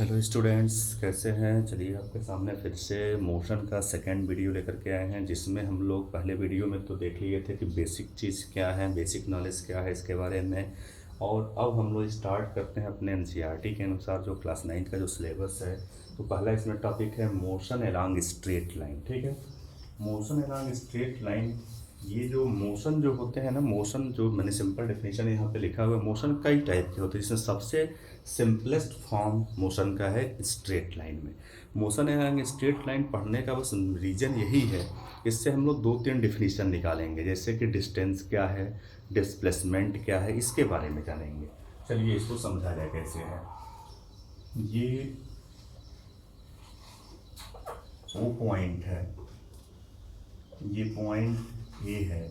Hello students, कैसे हैं। चलिए आपके सामने फिर से मोशन का सेकंड वीडियो लेकर के आए हैं, जिसमें हम लोग पहले वीडियो में तो देख लिए थे कि बेसिक चीज़ क्या है, बेसिक नॉलेज क्या है इसके बारे में। और अब हम लोग स्टार्ट करते हैं अपने एनसीईआरटी के अनुसार जो क्लास 9 का जो सिलेबस है। तो पहला इसमें टॉपिक है मोशन अलोंग स्ट्रेट लाइन। ठीक है, मोशन अलोंग स्ट्रेट लाइन। ये जो मोशन जो होते हैं ना, मोशन जो मैंने सिंपल डेफिनेशन यहाँ पे लिखा हुआ है, मोशन कई टाइप के होते हैं, जिसमें सबसे सिंपलेस्ट फॉर्म मोशन का है स्ट्रेट लाइन में। मोशन अलोंग स्ट्रेट लाइन पढ़ने का बस रीज़न यही है, इससे हम लोग 2-3 डिफिनीशन निकालेंगे, जैसे कि डिस्टेंस क्या है, डिस्प्लेसमेंट क्या है, इसके बारे में जानेंगे। चलिए इसको समझा जाए कैसे है। ये वो पॉइंट है, ये पॉइंट ए है,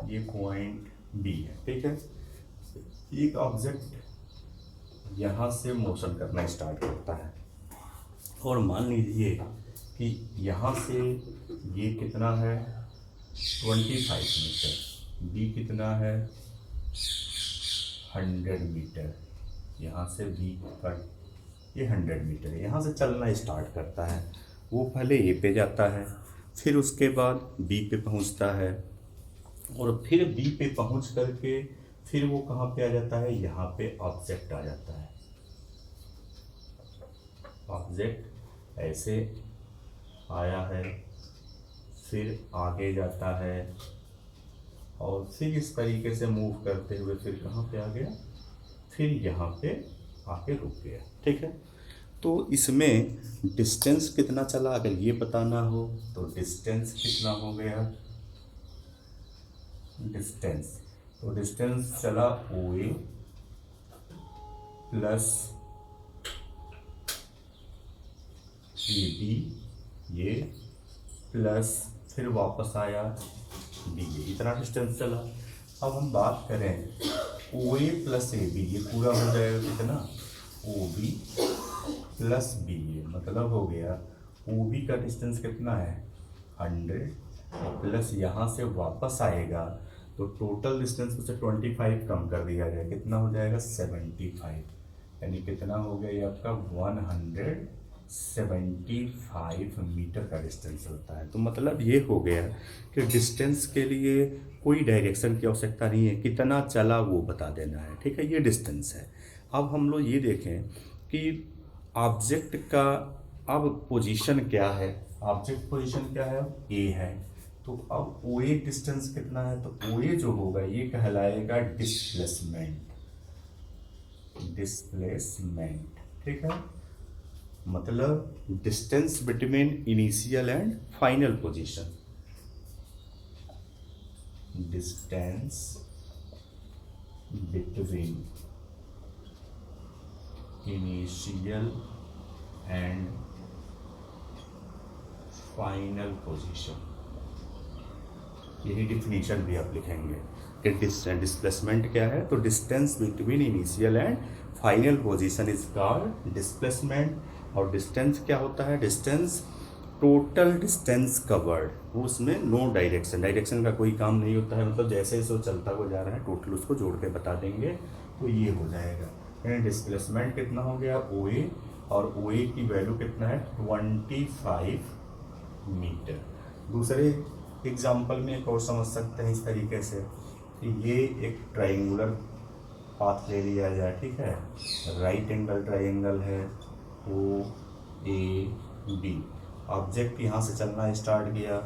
ये पॉइंट बी है। ठीक है, एक ऑब्जेक्ट यहाँ से मोशन करना स्टार्ट करता है, और मान लीजिए कि यहाँ से ये कितना है 25 मीटर, बी कितना है 100 मीटर, यहाँ से बी का ये 100 मीटर है। यहाँ से चलना स्टार्ट करता है, वो पहले ए पे जाता है, फिर उसके बाद बी पे पहुँचता है, और फिर बी पे पहुँच करके फिर वो कहाँ पे आ जाता है, यहाँ पे ऑब्जेक्ट आ जाता है। ऑब्जेक्ट ऐसे आया है, फिर आगे जाता है, और फिर इस तरीके से मूव करते हुए फिर कहाँ पे आ गया, फिर यहाँ पे आके रुक गया। ठीक है, तो इसमें डिस्टेंस कितना चला अगर ये बताना हो तो डिस्टेंस कितना हो गया, डिस्टेंस तो डिस्टेंस चला ओ ए प्लस ए बी, ये प्लस फिर वापस आया बी, ये इतना डिस्टेंस चला। अब हम बात करें ओ ए प्लस ए बी, ये पूरा हो जाएगा कितना, ओ बी प्लस बी, ए मतलब हो गया ओ बी का डिस्टेंस कितना है 100, प्लस यहाँ से वापस आएगा तो टोटल डिस्टेंस में से 25 कम कर दिया जाए, कितना हो जाएगा 75, यानी कितना हो गया ये आपका 175 मीटर का डिस्टेंस होता है। तो मतलब ये हो गया कि डिस्टेंस के लिए कोई डायरेक्शन की आवश्यकता नहीं है, कितना चला वो बता देना है। ठीक है, ये डिस्टेंस है। अब हम लोग ये देखें कि ऑब्जेक्ट का अब पोजीशन क्या है, ऑब्जेक्ट पोजीशन क्या है, ए है। तो अब ओ ए डिस्टेंस कितना है, तो ओ ए जो होगा ये कहलाएगा डिस्प्लेसमेंट, डिस्प्लेसमेंट। ठीक है, मतलब distance between initial and final position, distance between initial and final position. यही डिफिनीशन भी आप लिखेंगे कि डिस्प्लेसमेंट क्या है, तो distance between initial and final position is called displacement. और डिस्टेंस क्या होता है, डिस्टेंस टोटल डिस्टेंस कवर्ड, वो उसमें नो डायरेक्शन, डायरेक्शन का कोई काम नहीं होता है, मतलब जैसे जैसे वो चलता हुआ जा रहा है टोटल उसको जोड़ के बता देंगे तो ये हो जाएगा। यानी डिस्प्लेसमेंट कितना हो गया ओ ए, और ओ ए की वैल्यू कितना है 25 मीटर। दूसरे एग्जाम्पल में एक और समझ सकते हैं इस तरीके से कि ये एक ट्राइंगुलर पाथ ले लिया जाए। ठीक है, राइट एंगल ट्राइंगल है ओ ए बी, ऑब्जेक्ट यहाँ से चलना स्टार्ट किया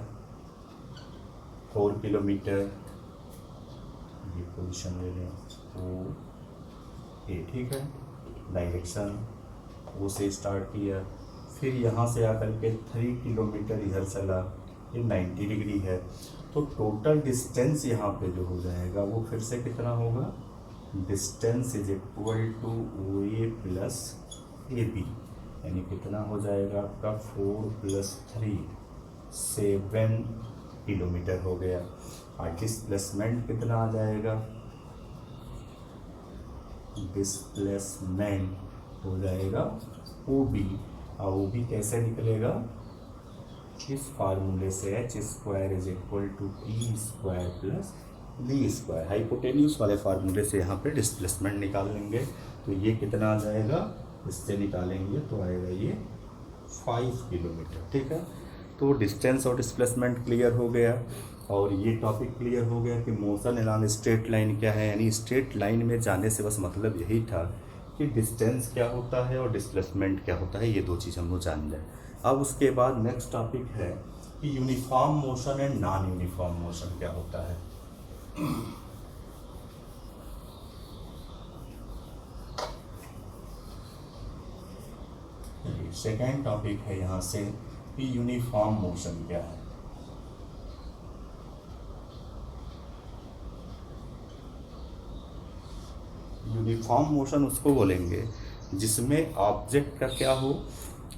4 किलोमीटर, ये पोजीशन ले लें ओ ए। ठीक है, डायरेक्शन वो से स्टार्ट किया, फिर यहाँ से आकर के 3 किलोमीटर इधर चला, ये 90 डिग्री है। तो टोटल डिस्टेंस यहाँ पे जो हो जाएगा वो फिर से कितना होगा, distance is equal to O A plus A B, यानी कितना हो जाएगा आपका 4 + 3 7 किलोमीटर हो गया। और डिस्प्लेसमेंट कितना आ जाएगा, डिस्प्लेसमेंट हो जाएगा ओ बी, और ओ बी कैसे निकलेगा, इस फार्मूले से h² = e² + b², हाइपोटेन्यूस वाले फार्मूले से यहाँ पे डिस्प्लेसमेंट निकाल लेंगे। तो ये कितना आ जाएगा इससे निकालेंगे तो आएगा ये 5 किलोमीटर। ठीक है, तो डिस्टेंस और डिस्प्लेसमेंट क्लियर हो गया और ये टॉपिक क्लियर हो गया कि मोशन अलोंग स्ट्रेट लाइन क्या है। यानी स्ट्रेट लाइन में जाने से बस मतलब यही था कि डिस्टेंस क्या होता है और डिस्प्लेसमेंट क्या होता है, ये दो चीज़ हम लोग जान लें। अब उसके बाद नेक्स्ट टॉपिक है कि uniform motion and non uniform motion क्या होता है। सेकेंड टॉपिक है यहाँ से कि यूनिफॉर्म मोशन क्या है। यूनिफॉर्म मोशन उसको बोलेंगे जिसमें ऑब्जेक्ट का क्या हो,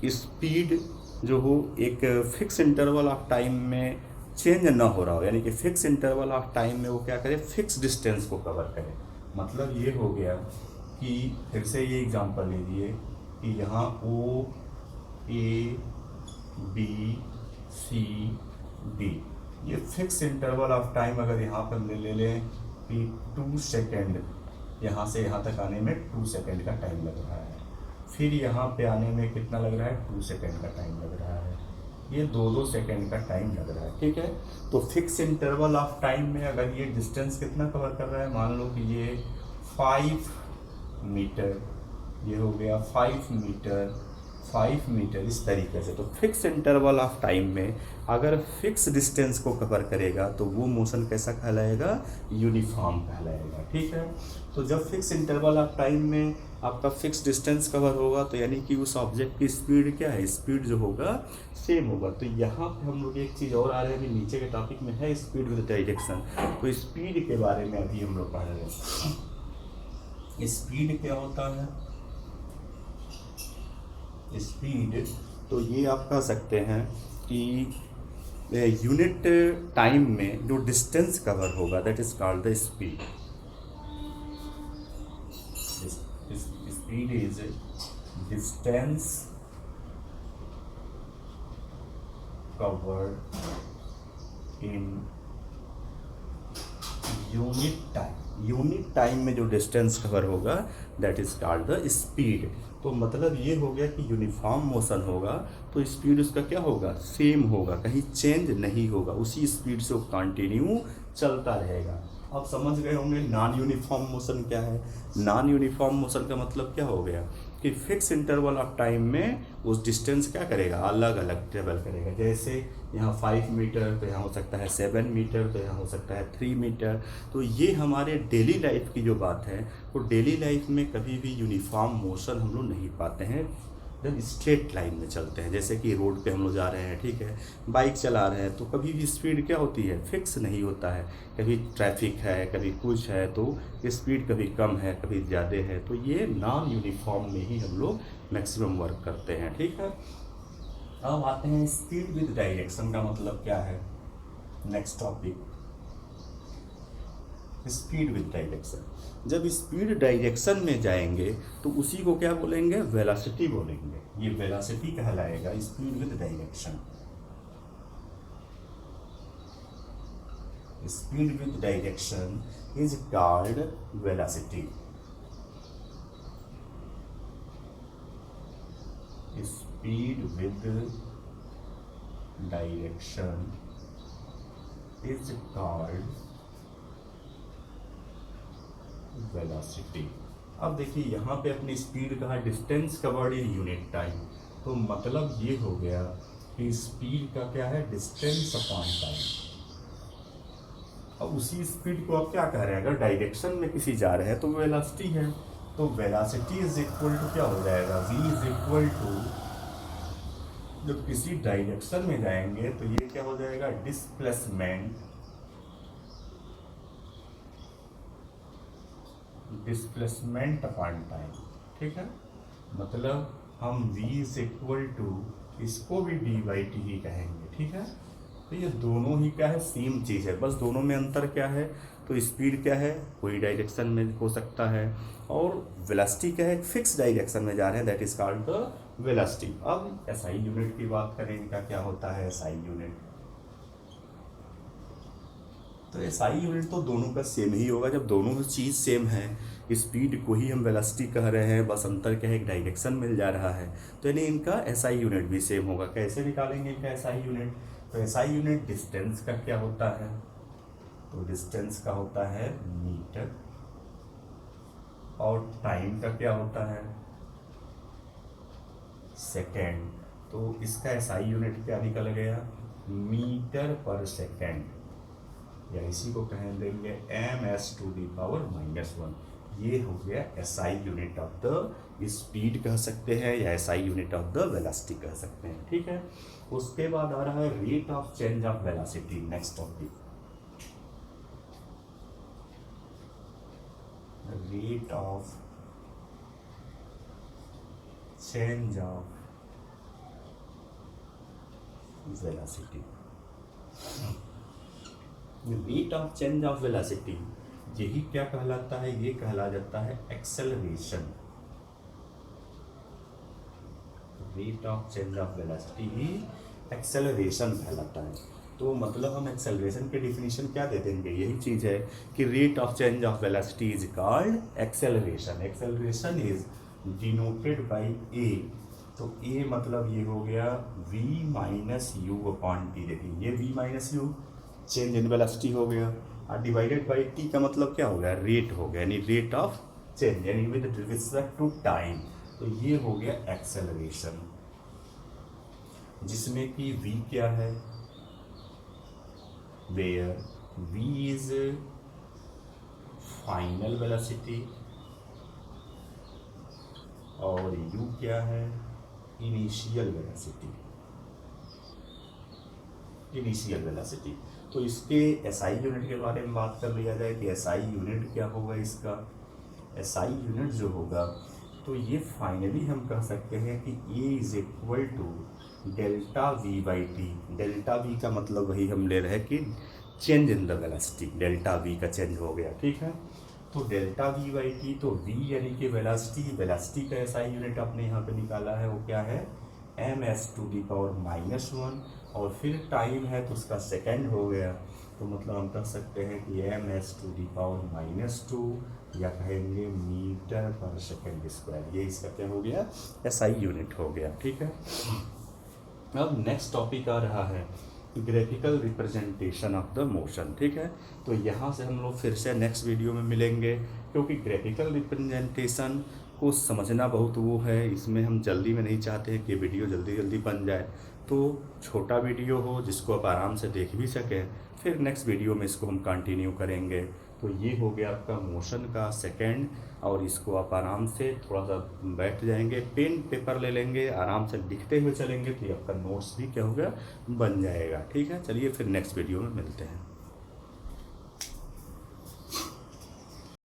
स्पीड जो हो एक फिक्स इंटरवल ऑफ टाइम में चेंज ना हो रहा हो। यानी कि फिक्स इंटरवल ऑफ टाइम में वो क्या करे, फिक्स डिस्टेंस को कवर करे। मतलब ये हो गया कि फिर से ये एग्जांपल लीजिए कि यहाँ O A B C D ये फिक्स इंटरवल ऑफ टाइम अगर यहाँ पर ले लें कि 2 सेकेंड, यहाँ से यहाँ तक आने में 2 सेकेंड का टाइम लग रहा है, फिर यहाँ पे आने में कितना लग रहा है, 2 सेकेंड का टाइम लग रहा है, ये 2-2 सेकेंड का टाइम लग रहा है। ठीक है, तो फिक्स इंटरवल ऑफ टाइम में अगर ये डिस्टेंस कितना कवर कर रहा है, मान लो कि ये 5 मीटर, ये हो गया 5 मीटर, 5 मीटर इस तरीके से। तो फिक्स इंटरवल ऑफ टाइम में अगर फिक्स डिस्टेंस को कवर करेगा तो वो मोशन कैसा कहलाएगा, यूनिफॉर्म कहलाएगा। ठीक है, तो जब फिक्स इंटरवल ऑफ टाइम में आपका फिक्स डिस्टेंस कवर होगा तो यानी कि उस ऑब्जेक्ट की स्पीड क्या है, स्पीड जो होगा सेम होगा। तो यहाँ पे हम लोग एक चीज़ और आ रहे हैं, अभी नीचे के टॉपिक में है स्पीड विद डायरेक्शन। तो स्पीड के बारे में अभी हम लोग पढ़ रहे हैं। स्पीड क्या होता है, स्पीड तो ये आप कह सकते हैं कि यूनिट टाइम में जो डिस्टेंस कवर होगा that is called the speed. Speed is distance covered in unit time. Unit time में जो डिस्टेंस कवर होगा that is called the speed. तो मतलब ये हो गया कि यूनिफॉर्म मोशन होगा तो स्पीड उसका क्या होगा, सेम होगा, कहीं चेंज नहीं होगा, उसी स्पीड से वो कंटिन्यू चलता रहेगा। अब समझ गए होंगे नॉन यूनिफॉर्म मोशन क्या है। नॉन यूनिफॉर्म मोशन का मतलब क्या हो गया कि फिक्स इंटरवल ऑफ टाइम में उस डिस्टेंस क्या करेगा, अलग अलग ट्रेवल करेगा। जैसे यहाँ 5 मीटर तो यहाँ हो सकता है 7 मीटर, तो यहाँ हो सकता है 3 मीटर। तो ये हमारे डेली लाइफ की जो बात है, तो डेली लाइफ में कभी भी यूनिफॉर्म मोशन हम लोग नहीं पाते हैं जब स्ट्रेट लाइन में चलते हैं। जैसे कि रोड पे हम लोग जा रहे हैं, ठीक है, बाइक चला रहे हैं, तो कभी भी स्पीड क्या होती है, फिक्स नहीं होता है। कभी ट्रैफिक है, कभी कुछ है, तो स्पीड कभी कम है, कभी ज़्यादा है। तो ये नॉन यूनिफॉर्म में ही हम लोग मैक्सिमम वर्क करते हैं। ठीक है, अब आते हैं स्पीड विद डायरेक्शन का मतलब क्या है। Next topic speed with direction. जब स्पीड डायरेक्शन में जाएंगे तो उसी को क्या बोलेंगे, वेलोसिटी बोलेंगे। ये वेलोसिटी कहलाएगा speed with direction. Speed with direction is called velocity. Speed with direction is called velocity. अब देखिए यहाँ पे अपनी स्पीड कहा, distance covered in unit time. तो मतलब ये हो गया कि स्पीड का क्या है, डिस्टेंस अपॉन टाइम। अब उसी स्पीड को आप क्या कह रहे हैं, अगर डायरेक्शन में किसी जा रहे हैं तो वेलोसिटी है। तो वेलोसिटी इज इक्वल टू क्या हो जाएगा, v इज इक्वल टू, जब किसी डायरेक्शन में जाएंगे तो ये क्या हो जाएगा, डिस्प्लेसमेंट अपॉन टाइम। ठीक है, मतलब हम v इज इक्वल टू, इसको भी d/t ही कहेंगे। ठीक है, तो ये दोनों ही क्या है, सेम चीज़ है, बस दोनों में अंतर क्या है। तो स्पीड क्या है, कोई डायरेक्शन में हो सकता है, और वेलोसिटी क्या है, फिक्स डायरेक्शन में जा रहे हैं, that is called the velocity. अब एसआई यूनिट की बात करें, इनका क्या होता है एसआई यूनिट। तो एसआई यूनिट तो दोनों का सेम ही होगा। जब दोनों चीज़ सेम है स्पीड को ही हम वेलोसिटी कह रहे हैं, बस अंतर क्या है, एक डायरेक्शन मिल जा रहा है। तो यानी इनका एसआई यूनिट भी सेम होगा। कैसे निकालेंगे इनका एसआई यूनिट? तो एसआई यूनिट डिस्टेंस का क्या होता है? तो डिस्टेंस का होता है मीटर, और टाइम का क्या होता है? सेकेंड। तो इसका एसआई यूनिट क्या निकल गया? मीटर पर सेकेंड, या इसी को कहें देंगे ms⁻⁻1। ये हो गया SI unit of the speed कह सकते हैं, या SI unit of the velocity कह सकते हैं। ठीक है। उसके बाद आ रहा है rate of change of velocity, next topic. Rate of change of velocity. Rate of change of velocity यही क्या कहलाता है? ये कहला जाता है acceleration. Rate of change of velocity he acceleration कहलाता है। तो मतलब हम एक्सेलरेशन के डिफिनीशन क्या दे देंगे? यही चीज है कि rate of change of velocity is called acceleration. Acceleration is denoted by a. तो ए मतलब ये हो गया v minus u upon t. देखिए ये v minus u change in velocity हो गया, और डिवाइडेड बाय टी का मतलब क्या हो गया? रेट हो गया, यानी रेट ऑफ चेंज, यानी विद रिस्पेक्ट टू टाइम। तो ये हो गया एक्सेलरेशन, जिसमें कि v क्या है? Where v is final velocity, और u क्या है? Initial velocity. Initial velocity. तो इसके एसआई यूनिट के बारे में बात कर लिया जाए कि एसआई यूनिट क्या होगा इसका? एसआई यूनिट जो होगा, तो ये फाइनली हम कह सकते हैं कि a is equal to delta v by t. Delta v का मतलब वही हम ले रहे हैं कि change in the velocity, delta v का चेंज हो गया। ठीक है। तो डेल्टा वी बाई टी, तो वी यानी कि वेलोसिटी, वेलोसिटी का एसआई यूनिट आपने यहाँ पे निकाला है, वो क्या है? ms⁻⁻1, और फिर टाइम है तो उसका सेकेंड हो गया। तो मतलब हम कह सकते हैं कि ms⁻², या कहेंगे मीटर पर सेकेंड स्क्वायर। ये इसका क्या हो गया? एसआई यूनिट हो गया। ठीक है। अब नेक्स्ट टॉपिक आ रहा है graphical representation of the motion. ठीक है। तो यहाँ से हम लोग फिर से नेक्स्ट वीडियो में मिलेंगे, क्योंकि ग्राफिकल रिप्रेजेंटेशन को समझना बहुत वो है, इसमें हम जल्दी में नहीं चाहते कि वीडियो जल्दी जल्दी बन जाए। तो छोटा वीडियो हो जिसको आप आराम से देख भी सकें, फिर नेक्स्ट वीडियो में इसको हम कंटिन्यू करेंगे। तो ये हो गया आपका मोशन का सेकेंड, और इसको आप आराम से थोड़ा सा बैठ जाएंगे, पेन पेपर ले लेंगे, आराम से लिखते हुए चलेंगे, तो आपका नोट्स भी क्या होगा? बन जाएगा। ठीक है। चलिए फिर नेक्स्ट वीडियो में मिलते हैं।